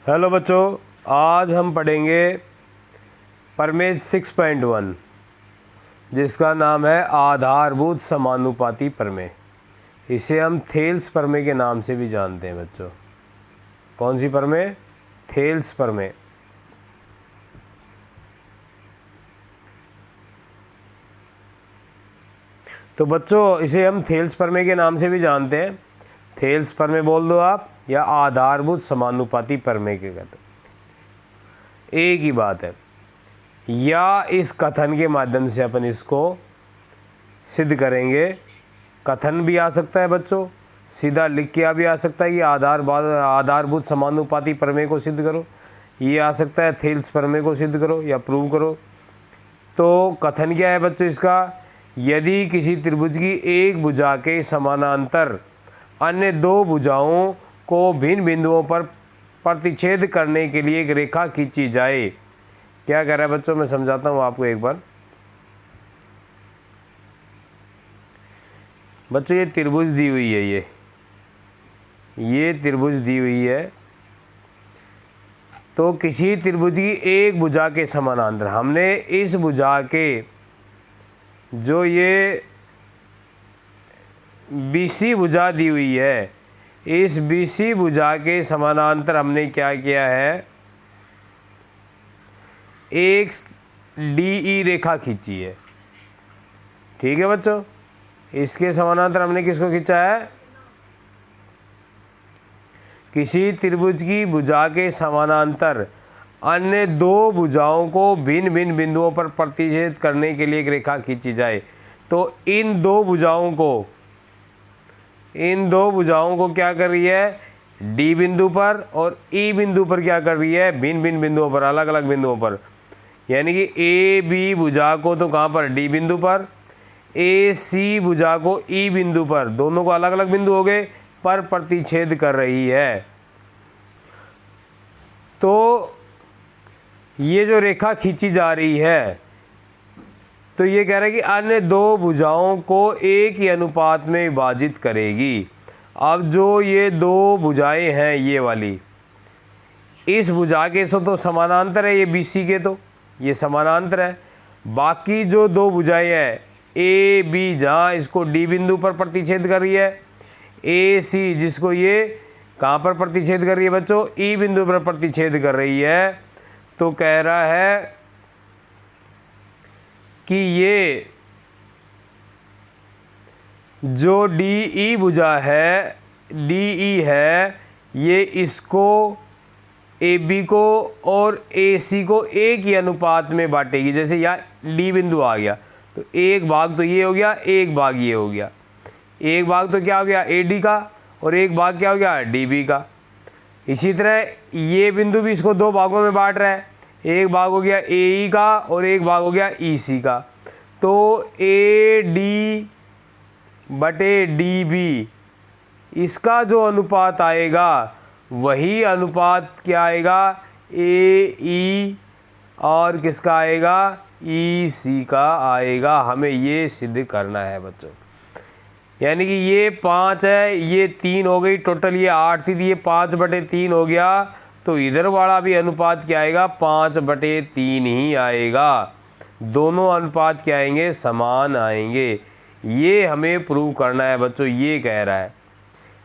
Hello बच्चों, आज हम पढ़ेंगे प्रमेय 6.1 जिसका नाम है आधारभूत समानुपाती प्रमेय। इसे हम थेल्स प्रमेय के नाम से भी जानते हैं बच्चों। कौन सी प्रमेय? थेल्स प्रमेय। तो बच्चों इसे हम थेल्स प्रमेय के नाम से भी जानते हैं। थेल्स प्रमेय बोल दो आप, या आधारभूत समानुपाती प्रमेय के कहते, एक ही बात है। या इस कथन के माध्यम से अपन इसको सिद्ध करेंगे। कथन भी आ सकता है बच्चों, सीधा लिख के भी आ सकता है कि आधारभूत समानुपाती प्रमेय को सिद्ध करो। ये आ सकता है थेल्स प्रमेय को सिद्ध करो या प्रूव करो। तो कथन क्या है बच्चों इसका? यदि किसी त्रिभुज की एक भुजा के समानांतर अन्य दो भुजाओं को भिन्न बिंदुओं पर प्रतिच्छेद करने के लिए एक रेखा खींची जाए। क्या कह रहा है बच्चों? मैं समझाता हूँ आपको एक बार। बच्चों ये त्रिभुज दी हुई है, ये त्रिभुज दी हुई है। तो किसी त्रिभुज की एक भुजा के समानांतर हमने इस भुजा के जो ये BC भुजा दी हुई है, इस BC भुजा के समानांतर हमने क्या किया है? एक DE रेखा खींची है। ठीक है बच्चों, इसके समानांतर हमने किसको खींचा है? किसी त्रिभुज की भुजा के समानांतर अन्य दो भुजाओं को भिन्न भिन्न बिंदुओं पर प्रतिच्छेद करने के लिए एक रेखा खींची जाए। तो इन दो भुजाओं को क्या कर रही है? D बिंदु पर और E बिंदु पर क्या कर रही है? भिन्न भिन्न बिंदुओं पर, अलग अलग बिंदुओं पर। यानी कि AB भुजा को तो कहाँ पर? D बिंदु पर, AC भुजा को E बिंदु पर, दोनों को अलग अलग बिंदु हो गए पर प्रतिच्छेद कर रही है। तो ये जो रेखा खींची जा रही है, तो ये कह रहा है कि अन्य दो भुजाओं को एक ही अनुपात में विभाजित करेगी। अब जो ये दो भुजाएं हैं, ये वाली, इस भुजा के तो समानांतर है, ये BC के तो ये समानांतर है। बाकी जो दो भुजाएं हैं AB, जहाँ इसको D बिंदु पर प्रतिच्छेद कर रही है, AC जिसको ये कहाँ पर प्रतिच्छेद कर रही है बच्चों? E बिंदु पर प्रतिच्छेद कर रही है। तो कह रहा है कि ये जो DE भुजा है, DE है, ये इसको AB को और AC को एक ही अनुपात में बांटेगी। जैसे यहाँ D बिंदु आ गया तो एक भाग तो ये हो गया, एक भाग ये हो गया। एक भाग तो क्या हो गया? AD का, और एक भाग क्या हो गया? DB का। इसी तरह ये बिंदु भी इसको दो भागों में बांट रहा है। एक भाग हो गया AE का और एक भाग हो गया EC का। तो AD बटे DB, इसका जो अनुपात आएगा वही अनुपात क्या आएगा? AE और किसका आएगा? EC का आएगा। हमें ये सिद्ध करना है बच्चों। यानी कि ये 5 है, ये 3 हो गई, टोटल ये 8 थी, ये 5/3 हो गया। तो इधर वाला भी अनुपात क्या आएगा? 5/3 ही आएगा। दोनों अनुपात क्या आएंगे? समान आएंगे। ये हमें प्रूव करना है बच्चों। ये कह रहा है,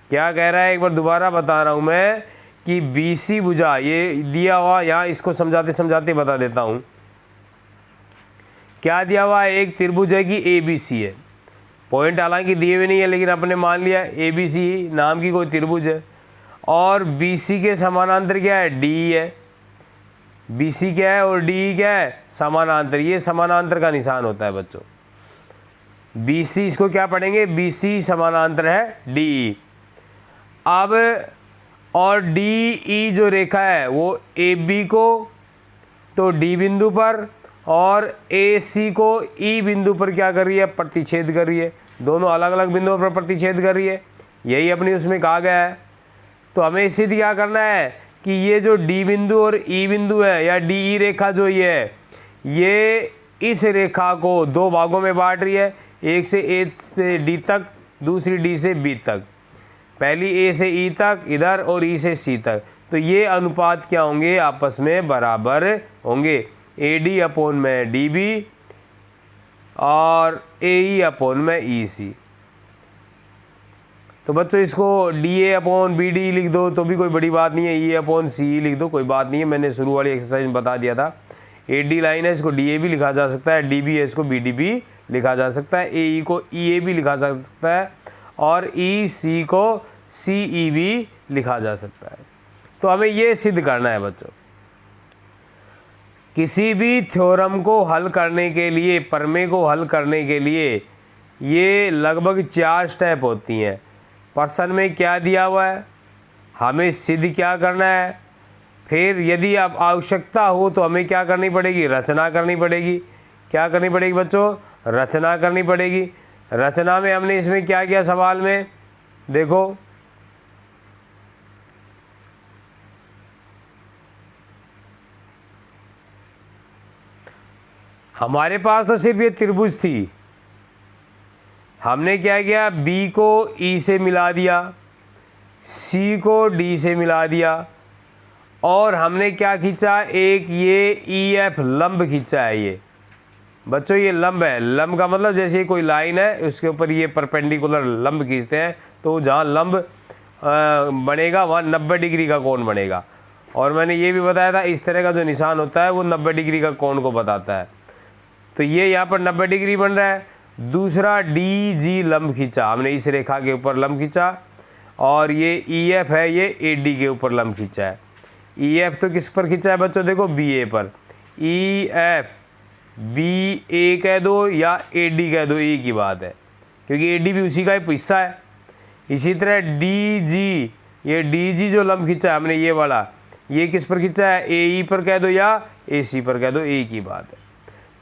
क्या कह रहा है? एक बार दोबारा बता रहा हूँ मैं कि BC भुजा, ये दिया हुआ, यहाँ इसको समझाते समझाते बता देता हूँ। क्या दिया हुआ है? एक त्रिभुज है कि ABC है। पॉइंट हालांकि दिए हुए नहीं है, लेकिन अपने मान लिया ABC नाम की कोई त्रिभुज है। और BC के समानांतर क्या है? DE है। BC क्या है और DE क्या है? समानांतर। ये समानांतर का निशान होता है बच्चों। BC, इसको क्या पढ़ेंगे? BC समानांतर है DE। अब और DE जो रेखा है वो AB को तो D बिंदु पर और AC को E बिंदु पर क्या कर रही है? प्रतिच्छेद कर रही है। दोनों अलग अलग बिंदुओं पर प्रतिच्छेद कर रही है। यही अपनी उसमें कहा गया है। तो हमें सिद्ध क्या करना है कि ये जो D बिंदु और E बिंदु है, या DE रेखा जो ये है, ये इस रेखा को दो भागों में बांट रही है। एक से A से D तक, दूसरी D से B तक। पहली A से E तक इधर और E से C तक। तो ये अनुपात क्या होंगे, आपस में बराबर होंगे, AD अपॉन में DB और AE अपॉन में EC। तो बच्चों इसको DA अपॉन BD लिख दो तो भी कोई बड़ी बात नहीं है, E अपॉन CE लिख दो, कोई बात नहीं है, मैंने शुरू वाली एक्सरसाइज में बता दिया था। AD लाइन है, इसको DA भी लिखा जा सकता है, DB है, इसको BD भी लिखा जा सकता है, AE को EA भी लिखा जा सकता है और EC को CE भी लिखा जा सकता है। तो हमें ये सिद्ध करना है बच्चों, किसी भी थ्योरम को हल करने के लिए, प्रमेय को हल करने के लिए ये लगभग 4 स्टेप होती हैं। प्रश्न में क्या दिया हुआ है, हमें सिद्ध क्या करना है, फिर यदि अब आवश्यकता हो तो हमें क्या करनी पड़ेगी, रचना करनी पड़ेगी। क्या करनी पड़ेगी बच्चों, रचना करनी पड़ेगी। रचना में हमने इसमें क्या किया, सवाल में देखो, हमारे पास तो सिर्फ ये त्रिभुज थी, हमने क्या किया, B को E से मिला दिया, C को D से मिला दिया और हमने क्या खींचा, एक ये EF लंब खींचा है। ये बच्चों ये लंब है, लंब का मतलब जैसे कोई लाइन है उसके ऊपर ये परपेंडिकुलर लंब खींचते हैं तो जहाँ लंब बनेगा वहाँ 90 डिग्री का कोण बनेगा। और मैंने ये भी बताया था इस तरह का जो निशान होता है वो 90 डिग्री का कोण को बताता है। तो ये यहाँ पर 90 डिग्री बन रहा है। दूसरा DG लंब खींचा हमने, इस रेखा के ऊपर लंब खींचा और ये EF है, ये AD के ऊपर लंब खींचा है। EF तो किस पर खींचा है बच्चों, देखो BA पर। EF BA कह दो या AD कह दो, एक ही बात है क्योंकि AD भी उसी का एक हिस्सा है। इसी तरह DG, ये DG जो लंब खींचा है हमने ये वाला, ये किस पर खींचा है, AE पर कह दो या AC पर कह दो, एक ही बात है।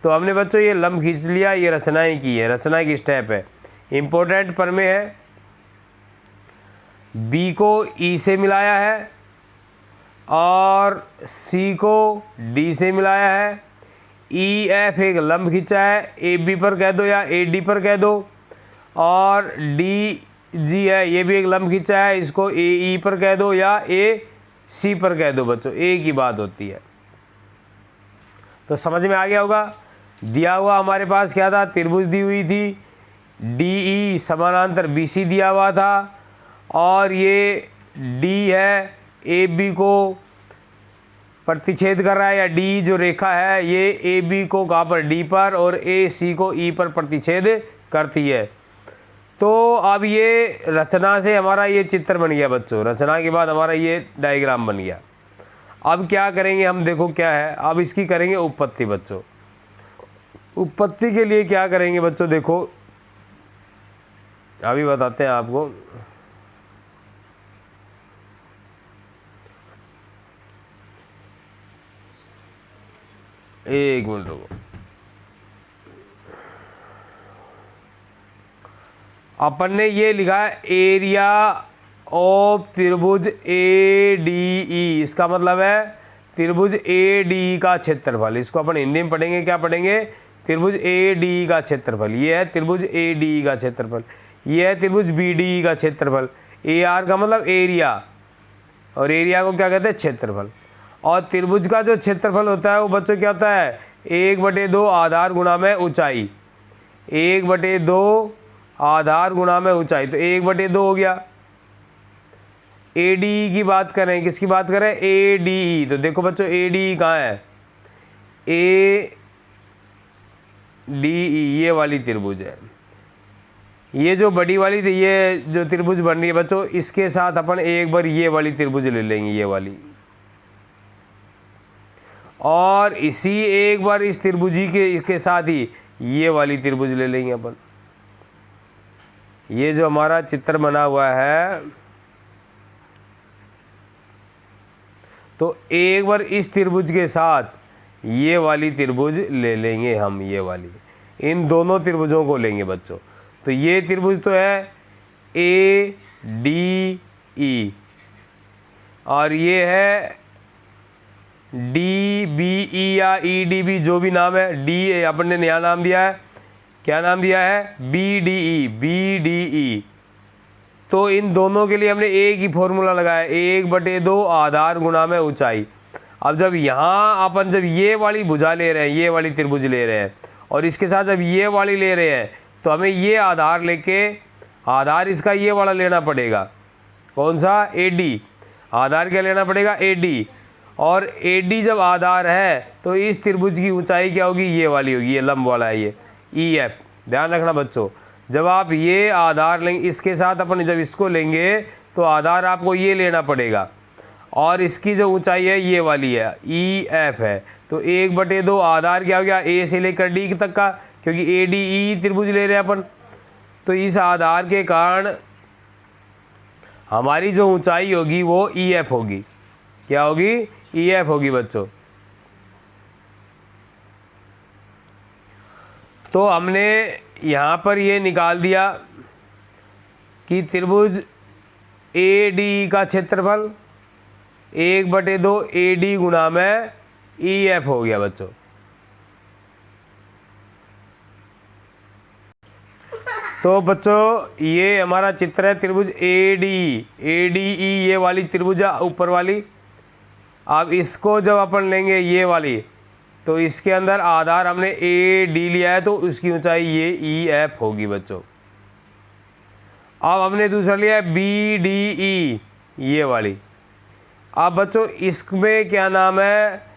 तो हमने बच्चों ये लंब खींच लिया, ये रचनाएं की है, रचना की स्टेप है। इम्पोर्टेंट प्रमेय है, B को E से मिलाया है और C को D से मिलाया है। EF एक लंब खींचा है, AB पर कह दो या AD पर कह दो और DG है, ये भी एक लंब खींचा है, इसको AE पर कह दो या AC पर कह दो। बच्चों एक ही बात होती है। तो समझ में आ गया होगा। दिया हुआ हमारे पास क्या था, त्रिभुज दी हुई थी, DE समानांतर BC दिया हुआ था और ये D है AB को प्रतिच्छेद कर रहा है, या D जो रेखा है ये AB को कहाँ पर, D पर, और AC को E पर प्रतिच्छेद करती है। तो अब ये रचना से हमारा ये चित्र बन गया बच्चों, रचना के बाद हमारा ये डायग्राम बन गया। अब क्या करेंगे हम, देखो क्या है, अब इसकी करेंगे उत्पत्ति बच्चों। उत्पत्ति के लिए क्या करेंगे बच्चों, देखो अभी बताते हैं आपको। एक मिनट रुको, अपन ने ये लिखा है एरिया ऑफ त्रिभुज ADE, इसका मतलब है त्रिभुज ADE का क्षेत्रफल। इसको अपन हिंदी में पढ़ेंगे, क्या पढ़ेंगे, त्रिभुज ADE का क्षेत्रफल। ये है त्रिभुज ADE का क्षेत्रफल, ये है त्रिभुज BDE का क्षेत्रफल। AR का मतलब एरिया और एरिया को क्या कहते हैं, क्षेत्रफल। और त्रिभुज का जो क्षेत्रफल होता है वो बच्चों क्या होता है, 1/2 आधार गुणा में ऊंचाई, 1/2 आधार गुणा में ऊंचाई, तो 1/2 हो गया। ADE की बात करें, किसकी बात करें, ADE। तो देखो बच्चों ADE कहाँ है, ADE ये वाली त्रिभुज है। ये जो बड़ी वाली थी, ये जो त्रिभुज बन रही है बच्चों, इसके साथ अपन एक बार ये वाली त्रिभुज ले लेंगे, ये वाली, और इसी एक बार इस त्रिभुजी के साथ ही ये वाली त्रिभुज ले लेंगे अपन। ये जो हमारा चित्र बना हुआ है, तो एक बार इस त्रिभुज के साथ ये वाली त्रिभुज ले लेंगे हम, ये वाली, इन दोनों त्रिभुजों को लेंगे बच्चों। तो ये त्रिभुज तो है ADE और ये है DBE या EDB, जो भी नाम है, D अपन ने नया नाम दिया है, क्या नाम दिया है, BDE। तो इन दोनों के लिए हमने एक ही फॉर्मूला लगाया, 1/2 आधार गुणा में ऊंचाई। अब जब यहाँ अपन जब ये वाली भुजा ले रहे हैं, ये वाली त्रिभुज ले रहे हैं, और इसके साथ जब ये वाली ले रहे हैं, तो हमें ये आधार लेके आधार इसका ये वाला लेना पड़ेगा। कौन सा? AD। आधार क्या लेना पड़ेगा? AD। और AD जब आधार है तो इस त्रिभुज की ऊंचाई क्या होगी? ये वाली होगी, ये लंब वाला है ये EF। ध्यान रखना बच्चों, जब आप ये आधार लेंगे, इसके साथ अपन जब इसको लेंगे तो आधार आपको ये लेना पड़ेगा, और इसकी जो ऊंचाई है ये वाली है, EF है। तो 1/2 आधार क्या हो गया? A से लेकर D तक का, क्योंकि ADE त्रिभुज ले रहे हैं अपन। तो इस आधार के कारण हमारी जो ऊंचाई होगी वो EF होगी। क्या होगी? EF होगी बच्चों। तो हमने यहाँ पर ये निकाल दिया कि त्रिभुज ADE का क्षेत्रफल 1/2 AD गुणा में EF हो गया बच्चों। तो बच्चों ये हमारा चित्र है त्रिभुज ADE ये वाली त्रिभुज है ऊपर वाली। अब इसको जब अपन लेंगे ये वाली, तो इसके अंदर आधार हमने AD लिया है, तो उसकी ऊंचाई ये EF होगी बच्चों। अब हमने दूसरा लिया है BDE ये वाली। अब बच्चों इसमें क्या नाम है?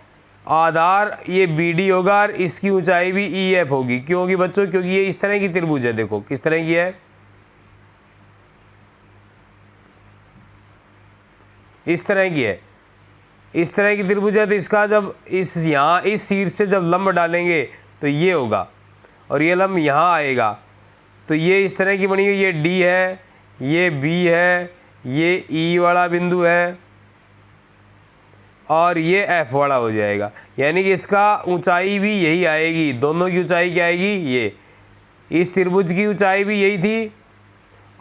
आधार ये BD होगा और इसकी ऊंचाई भी EF होगी। क्यों होगी बच्चों? क्योंकि ये इस तरह की त्रिभुज है। देखो किस तरह की है, इस तरह की है, इस तरह की त्रिभुज है। तो इसका जब इस यहाँ इस शीर्ष से जब लंब डालेंगे तो ये होगा, और ये लंब यहाँ आएगा। तो ये इस तरह की बनी हुई, ये D है, ये B है, ये E वाला बिंदु है, और ये F वाला हो जाएगा। यानी कि इसका ऊंचाई भी यही आएगी। दोनों की ऊंचाई क्या आएगी? ये इस त्रिभुज की ऊंचाई भी यही थी,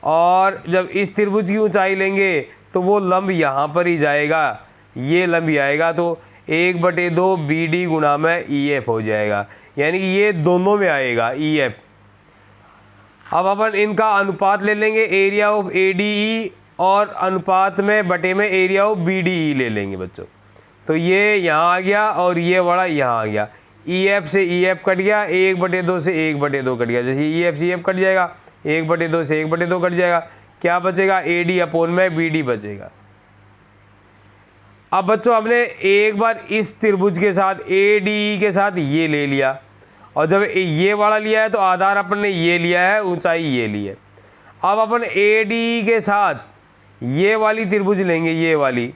और जब इस त्रिभुज की ऊंचाई लेंगे तो वो लंब यहाँ पर ही जाएगा, ये लंब ही आएगा। तो 1/2 BD गुणा में EF हो जाएगा, यानी कि ये दोनों में आएगा EF। अब अपन इनका अनुपात ले लेंगे, एरिया ऑफ ADE और अनुपात में बटे में एरिया ऑफ BDE ले लेंगे बच्चों। तो ये यहाँ आ गया और ये वाला यहाँ आ गया। EF से EF कट गया, 1/2 से 1/2 कट गया। जैसे EF से EF कट जाएगा, 1/2 से 1/2 कट जाएगा। क्या बचेगा? AD अपॉन में BD बचेगा। अब बच्चों हमने एक बार इस त्रिभुज के साथ ADE के साथ ये ले लिया, और जब ये वाला लिया है तो आधार अपन ने ये लिया है, ऊंचाई ये ली है। अब अपन ADE के साथ ये वाली त्रिभुज लेंगे, ये वाली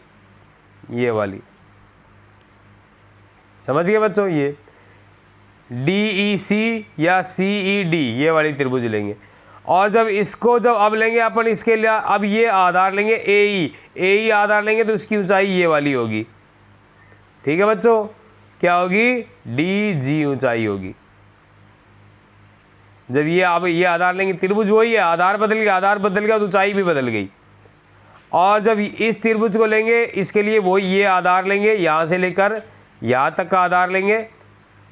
समझ गए बच्चों? ये DEC या CED ये वाली त्रिभुज लेंगे, और जब इसको जब अब लेंगे अपन इसके लिए, अब ये आधार लेंगे AE आधार लेंगे, तो उसकी ऊंचाई ये वाली होगी। ठीक है बच्चों? क्या होगी? DG ऊंचाई होगी। जब ये अब ये आधार लेंगे, त्रिभुज वही है, आधार बदल गया तो ऊंचाई भी बदल गई। और जब इस त्रिभुज को लेंगे, इसके लिए वही ये आधार लेंगे, यहाँ से लेकर यहाँ तक का आधार लेंगे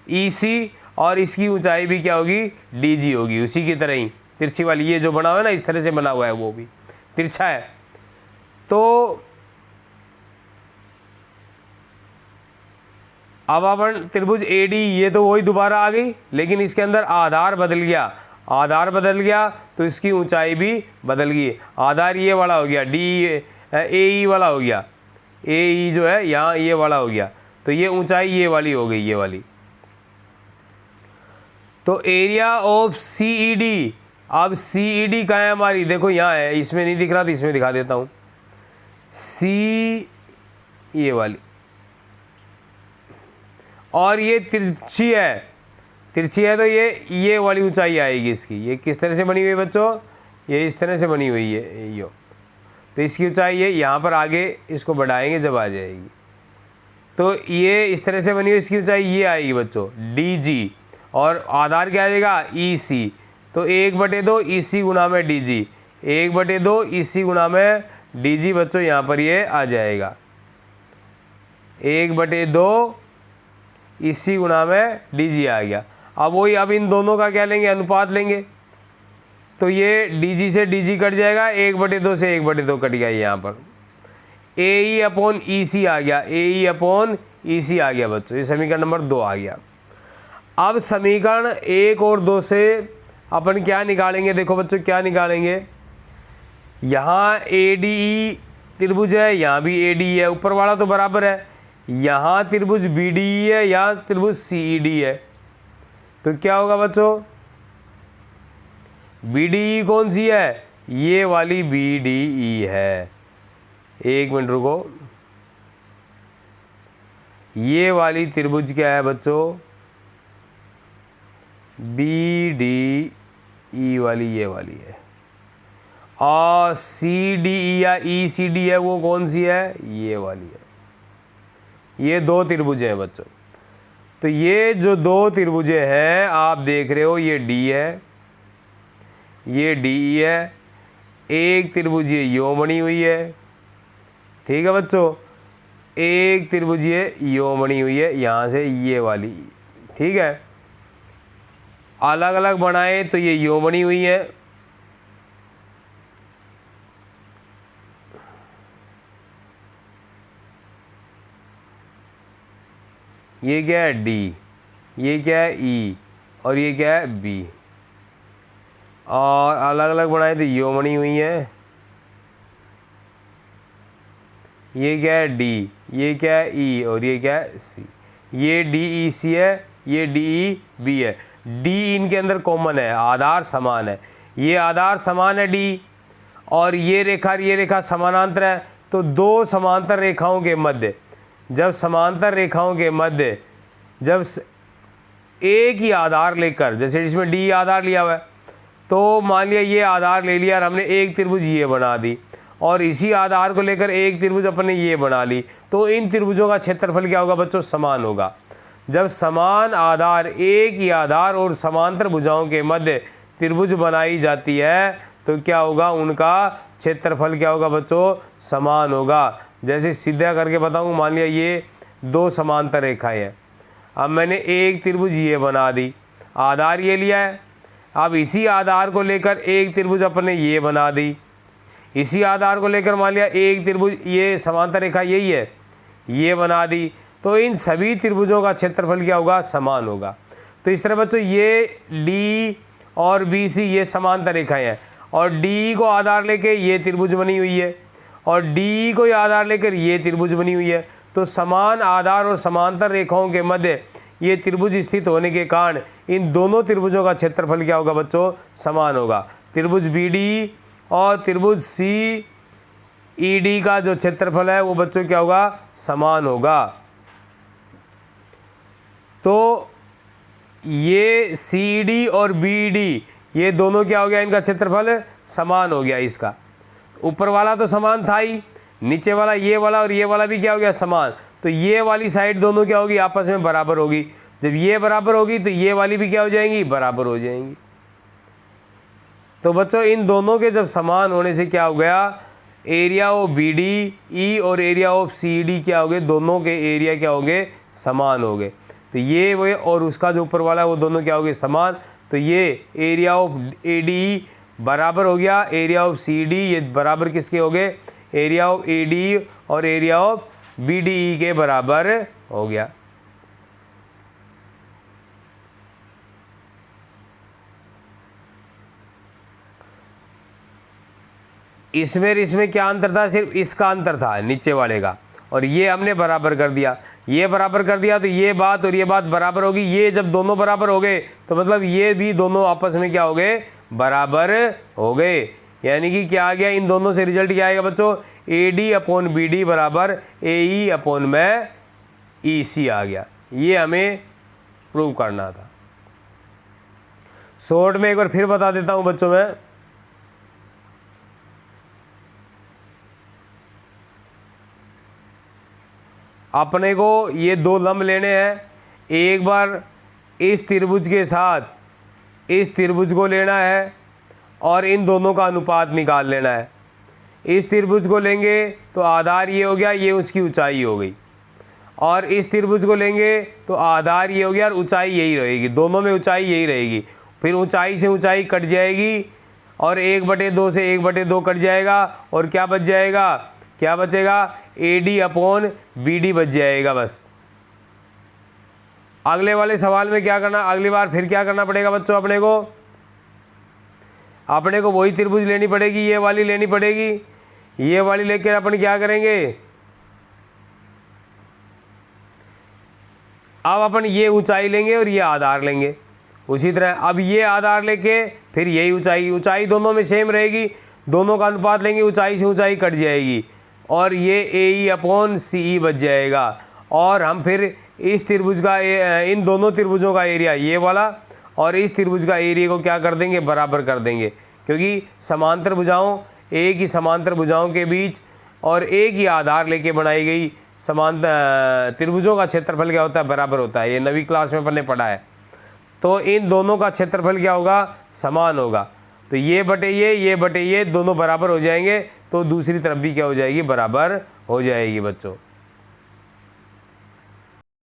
EC, और इसकी ऊंचाई भी क्या होगी? DG होगी। उसी की तरह ही तिरछी वाली ये जो बना हुआ है ना, इस तरह से बना हुआ है, वो भी तिरछा है। तो अब अपन त्रिभुज AD ये तो वही दोबारा आ गई, लेकिन इसके अंदर आधार बदल गया, तो इसकी ऊंचाई भी बदल गई। आधार ये वाला हो गया, AE वाला हो गया, AE जो है यहाँ ये वाला हो गया, तो ये ऊंचाई ये वाली हो गई, ये वाली। तो एरिया ऑफ CED, अब CED कहाँ है हमारी? देखो यहाँ है, इसमें नहीं दिख रहा तो इसमें दिखा देता हूँ। ये वाली, और ये तिरछी है तो ये वाली ऊंचाई आएगी इसकी। ये किस तरह से बनी हुई है बच्चों? ये इस तरह से बनी हुई है यो। तो इसकी ऊंचाई ये यहाँ पर आगे इसको बढ़ाएंगे जब आ जाएगी, तो ये इस तरह से बनी हुई, इसकी ऊंचाई ये आएगी बच्चों DG, और आधार क्या आ जाएगा? EC। तो 1/2 EC गुणा में DG, 1/2 EC गुणा में DG बच्चों यहाँ पर ये आ जाएगा, 1/2 EC गुणा में DG आ गया। अब वही, अब इन दोनों का क्या लेंगे? अनुपात लेंगे। तो ये डी से डी कट जाएगा, 1/2 से 1/2 कट गया यहाँ पर, ए ई अपॉन ई सी आ गया, ए ई अपॉन ई सी आ गया बच्चों, ये समीकरण नंबर 2 आ गया। अब समीकरण 1 और 2 से अपन क्या निकालेंगे, देखो बच्चों क्या निकालेंगे, यहाँ ए डी ई त्रिभुज है, यहाँ भी ए डी है, ऊपर वाला तो बराबर है, यहाँ त्रिभुज बी डी ई है, यहाँ त्रिभुज सी ई डी है, तो क्या होगा बच्चों, बी डी ई कौन सी है, ये वाली बी डी ई है, एक मिनट रुको, ये वाली त्रिभुज क्या है बच्चों, बी डी ई वाली ये वाली है, और सी डी ई या ई सी डी है वो कौन सी है, ये वाली है। ये दो त्रिभुजें हैं बच्चों। तो ये जो दो त्रिभुजें हैं आप देख रहे हो, ये डी है, ये डी ई है, एक त्रिभुज ये यो बनी हुई है, ठीक है बच्चों, एक त्रिभुज ये यो बनी हुई है यहाँ से ये वाली, ठीक है, अलग अलग बनाए तो ये यो बनी हुई है, ये क्या है डी, ये क्या है ई, और ये क्या है बी, और अलग अलग बनाए तो यो बनी हुई है, ये क्या है डी, ये क्या है ई, और ये क्या है सी, ये डी ई सी है, ये डी ई बी है, डी इनके अंदर कॉमन है, आधार समान है, ये आधार समान है डी, और ये रेखा समानांतर है, तो दो समांतर रेखाओं के मध्य, जब समांतर रेखाओं के मध्य जब एक ही आधार लेकर, जैसे इसमें डी आधार लिया हुआ है, तो मान लिया ये आधार ले लिया और हमने एक त्रिभुज ये बना दी, और इसी आधार को लेकर एक त्रिभुज अपने ये बना ली, तो इन त्रिभुजों का क्षेत्रफल क्या होगा बच्चों, समान होगा। जब समान आधार, एक ही आधार और समांतर भुजाओं के मध्य त्रिभुज बनाई जाती है तो क्या होगा, उनका क्षेत्रफल क्या होगा बच्चों, समान होगा। जैसे सीधा करके बताऊँ, मान लिया ये दो समांतर रेखाएं हैं, अब मैंने एक त्रिभुज ये बना दी, आधार ये लिया है, अब इसी आधार को लेकर एक त्रिभुज अपने ये बना दी, इसी आधार को लेकर मान लिया एक त्रिभुज ये समांतर रेखा यही है ये बना दी, तो इन सभी त्रिभुजों का क्षेत्रफल क्या होगा, समान होगा। तो इस तरह बच्चों ये डी और बी सी ये समांतर रेखाएं हैं, और डी को आधार लेके ये त्रिभुज बनी हुई है, और डी को आधार लेकर ये त्रिभुज बनी हुई है, तो समान आधार और समांतर रेखाओं के मध्य ये त्रिभुज स्थित होने के कारण इन दोनों त्रिभुजों का क्षेत्रफल क्या होगा बच्चों, समान होगा। त्रिभुज बी डी और त्रिभुज सी ई डी का जो क्षेत्रफल है वो बच्चों क्या होगा, समान होगा। तो ये सी डी और बी डी ये दोनों क्या हो गया, इनका क्षेत्रफल समान हो गया। इसका ऊपर वाला तो समान था ही, नीचे वाला ये वाला और ये वाला भी क्या हो गया, समान। तो ये वाली साइड दोनों क्या होगी, आपस में बराबर होगी। जब ये बराबर होगी तो ये वाली भी क्या हो जाएंगी, बराबर हो जाएंगी। तो बच्चों इन दोनों के जब समान होने से क्या हो गया, area of B D E और एरिया ऑफ सी डी क्या हो गए, दोनों के एरिया क्या हो गए, समान हो गए। तो ये वो और उसका जो ऊपर वाला है वो दोनों क्या हो गए, समान। तो ये area of A D E बराबर हो गया एरिया ऑफ सी डी, ये बराबर किसके हो गए, एरिया ऑफ ए डी और area of B D E के बराबर हो गया। इसमें क्या अंतर था, सिर्फ इसका अंतर था नीचे वाले का, और ये हमने बराबर कर दिया। ये बराबर कर दिया तो ये बात और ये बात बराबर होगी। ये जब दोनों बराबर हो गए तो मतलब ये भी दोनों आपस में क्या हो गए, बराबर हो गए। यानी कि क्या आ गया, इन दोनों से रिजल्ट क्या आएगा बच्चों, A D upon B D बराबर ए ई अपॉन में ई सी आ गया। ये हमें प्रूव करना था। शॉर्ट में एक बार फिर बता देता हूं बच्चों में, अपने को ये दो लंब लेने हैं। एक बार इस त्रिभुज के साथ इस त्रिभुज को लेना है और इन दोनों का अनुपात निकाल लेना है। इस त्रिभुज को लेंगे तो आधार ये हो गया, ये उसकी ऊंचाई हो गई, और इस त्रिभुज को लेंगे तो आधार ये हो गया और ऊंचाई यही रहेगी, दोनों में ऊंचाई यही रहेगी। फिर ऊंचाई से ऊंचाई कट जाएगी और 1/2 से 1/2 कट जाएगा और क्या बच जाएगा, क्या बचेगा, AD/BD बच जाएगा। बस अगले वाले सवाल में क्या करना, अगली बार फिर क्या करना पड़ेगा बच्चों, अपने को वही त्रिभुज लेनी पड़ेगी, ये वाली लेनी पड़ेगी। ये वाली लेकर अपन क्या करेंगे, अब अपन ये ऊंचाई लेंगे और ये आधार लेंगे। उसी तरह अब ये आधार लेके फिर यही ऊंचाई दोनों में सेम रहेगी, दोनों का अनुपात लेंगे, ऊंचाई से ऊंचाई कट जाएगी और ये AE/CE बच जाएगा। और हम फिर इस त्रिभुज का इन दोनों त्रिभुजों का एरिया ये वाला और इस त्रिभुज का एरिया को क्या कर देंगे, बराबर कर देंगे, क्योंकि समांतर भुजाओं, एक ही समांतर भुजाओं के बीच और एक ही आधार लेके बनाई गई समांतर त्रिभुजों का क्षेत्रफल क्या होता है, बराबर होता है। ये 9वीं क्लास में अपन ने पढ़ा है। तो इन दोनों का क्षेत्रफल क्या होगा, समान होगा। तो ये बटे ये दोनों बराबर हो जाएंगे, तो दूसरी तरफ भी क्या हो जाएगी, बराबर हो जाएगी बच्चों।